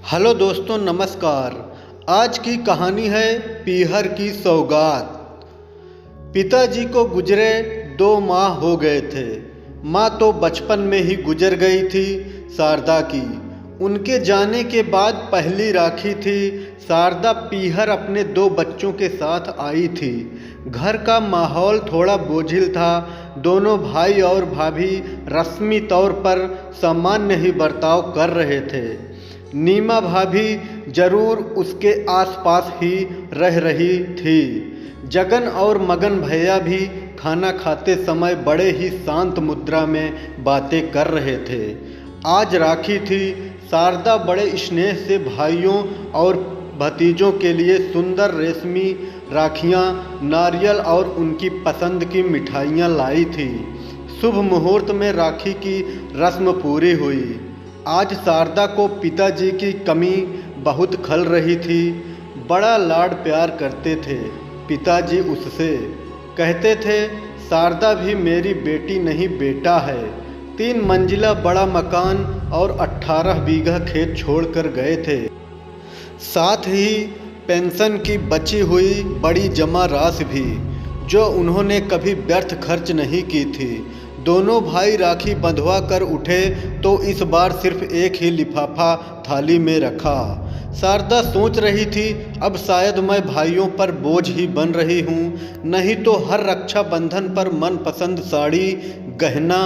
Hello दोस्तों, नमस्कार। आज की कहानी है पीहर की सौगात। पिताजी को गुजरे 2 माह हो गए थे। माँ तो बचपन में ही गुजर गई थी शारदा की। उनके जाने के बाद पहली राखी थी। शारदा पीहर अपने 2 बच्चों के साथ आई थी। घर का माहौल थोड़ा बोझिल था। दोनों भाई और भाभी रस्मी तौर पर सामान्य ही बर्ताव कर रहे थे। नीमा भाभी जरूर उसके आसपास ही रह रही थी। जगन और मगन भैया भी खाना खाते समय बड़े ही शांत मुद्रा में बातें कर रहे थे। आज राखी थी। शारदा बड़े स्नेह से भाइयों और भतीजों के लिए सुंदर रेशमी राखियां, नारियल और उनकी पसंद की मिठाइयां लाई थी। शुभ मुहूर्त में राखी की रस्म पूरी हुई। आज शारदा को पिताजी की कमी बहुत खल रही थी। बड़ा लाड प्यार करते थे पिताजी उससे। कहते थे, शारदा भी मेरी बेटी नहीं बेटा है। 3 मंजिला बड़ा मकान और 18 बीघा खेत छोड़कर गए थे। साथ ही पेंशन की बची हुई बड़ी जमा राशि भी, जो उन्होंने कभी व्यर्थ खर्च नहीं की थी। दोनों भाई राखी बंधवा कर उठे तो इस बार सिर्फ एक ही लिफाफा थाली में रखा। शारदा सोच रही थी, अब शायद मैं भाइयों पर बोझ ही बन रही हूँ। नहीं तो हर रक्षाबंधन पर मनपसंद साड़ी, गहना,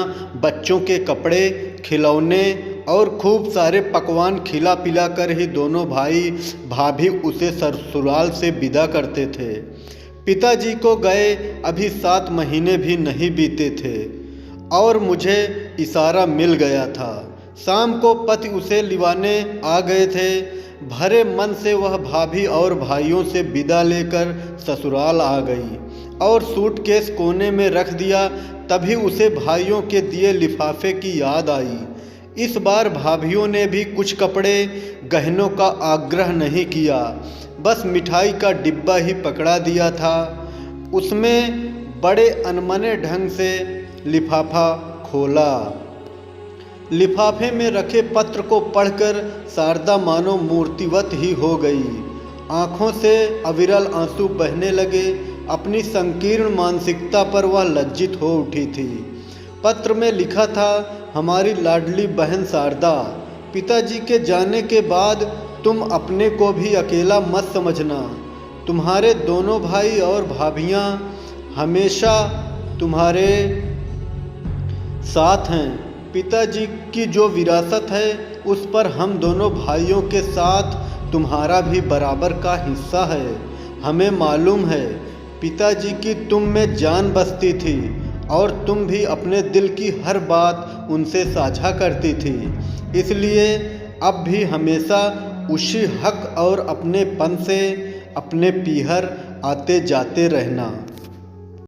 बच्चों के कपड़े, खिलौने और खूब सारे पकवान खिला पिला कर ही दोनों भाई भाभी उसे ससुराल से विदा करते थे। पिताजी को गए अभी 7 महीने भी नहीं बीते थे और मुझे इशारा मिल गया था। शाम को पति उसे लिवाने आ गए थे। भरे मन से वह भाभी और भाइयों से विदा लेकर ससुराल आ गई और सूटकेस कोने में रख दिया। तभी उसे भाइयों के दिए लिफाफे की याद आई। इस बार भाभियों ने भी कुछ कपड़े, गहनों का आग्रह नहीं किया, बस मिठाई का डिब्बा ही पकड़ा दिया था। उसमें बड़े अनमने ढंग से लिफाफा खोला। लिफाफे में रखे पत्र को पढ़कर शारदा मानो मूर्तिवत ही हो गई। आंखों से अविरल आंसू बहने लगे। अपनी संकीर्ण मानसिकता पर वह लज्जित हो उठी थी। पत्र में लिखा था, हमारी लाडली बहन शारदा, पिताजी के जाने के बाद तुम अपने को भी अकेला मत समझना। तुम्हारे दोनों भाई और भाभियाँ हमेशा तुम्हारे साथ हैं। पिताजी की जो विरासत है उस पर हम दोनों भाइयों के साथ तुम्हारा भी बराबर का हिस्सा है। हमें मालूम है पिताजी की तुम में जान बसती थी और तुम भी अपने दिल की हर बात उनसे साझा करती थी। इसलिए अब भी हमेशा उसी हक और अपनेपन से अपने पीहर आते जाते रहना।